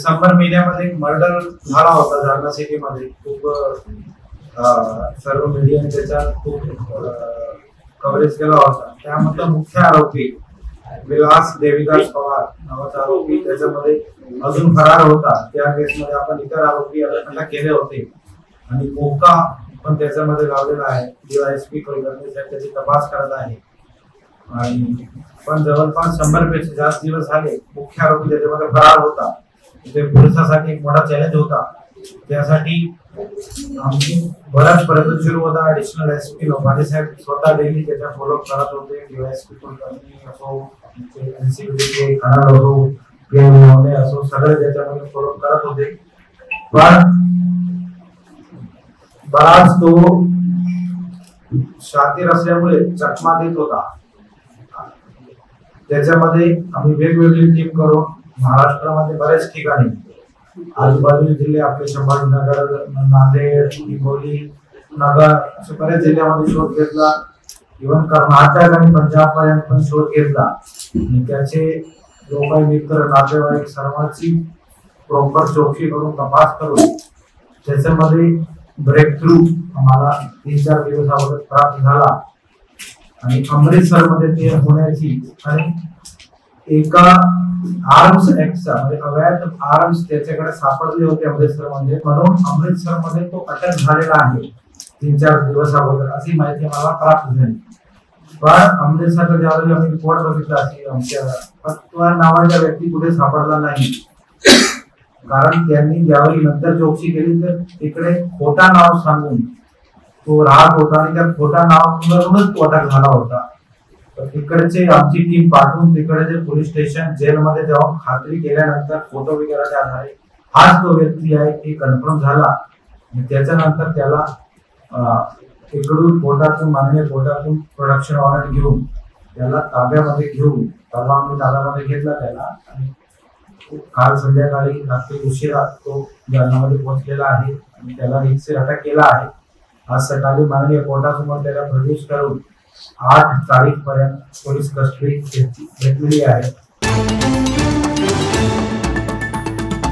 डिसेंबर महिन्यामध्ये मर्डर झाला होता जालना सिटीमध्ये. खूप सर्व मीडियाने त्याचा खूप कव्हरेज केला होता. त्यामध्ये मुख्य आरोपी विलास देविदास पवार नावाचा आरोपी त्याच्यामध्ये अजून फरार होता. त्या केसमध्ये आपण इतर आरोपी अटक केले होते आणि मोका पण त्याच्यामध्ये लावलेला आहे. DYSP कुलकर्णी साहेब त्याची तपास करत आहे आणि पण जवळपास 100 पेक्षा जास्त दिवस झाले मुख्य आरोपी त्याच्यामध्ये फरार होता. ते पोलिसांसाठी एक मोठा चॅलेंज होता. त्यासाठी आम्ही बराच प्रयत्न सुरू होता. ऍडिशनल SP लोकांनी साहेब स्वतः डेली त्याचा फॉलोअप करत होते. DYSP कुलकर्णी असो, NCBD खनाल असो, PM असो, सगळे त्याच्यामध्ये फॉलोअप करत होते. पण बराच तो शातीर असल्यामुळे चकमा देत होता. त्याच्यामध्ये आम्ही वेगवेगळी टीम करून महाराष्ट्रामध्ये बऱ्याच ठिकाणी आजूबाजूचे जिल्हे आपले संभाजीनगर, नांदेड, हिंगोली, नगर अशा बऱ्याच जिल्ह्यामध्ये शोध घेतला. इव्हन कर्नाटक आणि पंजाब पर्यंत पण शोध घेतला आणि त्याचे लोक मित्र नातेवाईक सर्वांची प्रॉपर चौकशी करून तपास करून त्याच्यामध्ये ब्रेक थ्रू आम्हाला 3-4 दिवस अगोदर प्राप्त झाला आणि अमृतसर मध्ये ते होण्याची आणि एका आर्म्स ऍक्टचा म्हणजे अवैध आर्म्स त्याच्याकडे सापडले होते अमृतसर मध्ये, म्हणून अमृतसर मध्ये तो अटक झालेला आहे 3-4 दिवस अगोदर अशी माहिती मला प्राप्त झाली. पण अमृतसरचा ज्यावेळी आम्ही रिपोर्ट बघितला की आमच्या फत्वा नावाच्या व्यक्ती कुठे सापडला नाही. कारण त्यांनी ज्यावेळी नंतर चौकशी केली तर तिकडे खोटा नाव सांगून तो राहत होता आणि त्या खोटा नावावरूनच तो अटक झाला होता. तर तिकडचे आमची टीम पाठवून तिकडे पोलीस स्टेशन जेलमध्ये जाऊन खात्री केल्यानंतर फोटो वगैरेच्या आधारे हाच तो व्यक्ती आहे हे कन्फर्म झाला आणि त्याच्यानंतर त्याला इकडून कोर्टातून माननीय कोर्टातून प्रोडक्शन वॉरंट घेऊन त्याला ताब्यामध्ये घेऊन परवा आम्ही ताब्यामध्ये घेतला त्याला आणि काल संध्याकाळी रात्री उशिरा तो जालन्यामध्ये पोहोचलेला आहे आणि त्याला रितसर अटक केला आहे. आज सकाळी माननीय कोर्टासमोर त्याला प्रोड्यूस करून 8 तारीख पर्यंत पोलीस कस्टडी घेतलेली आहे.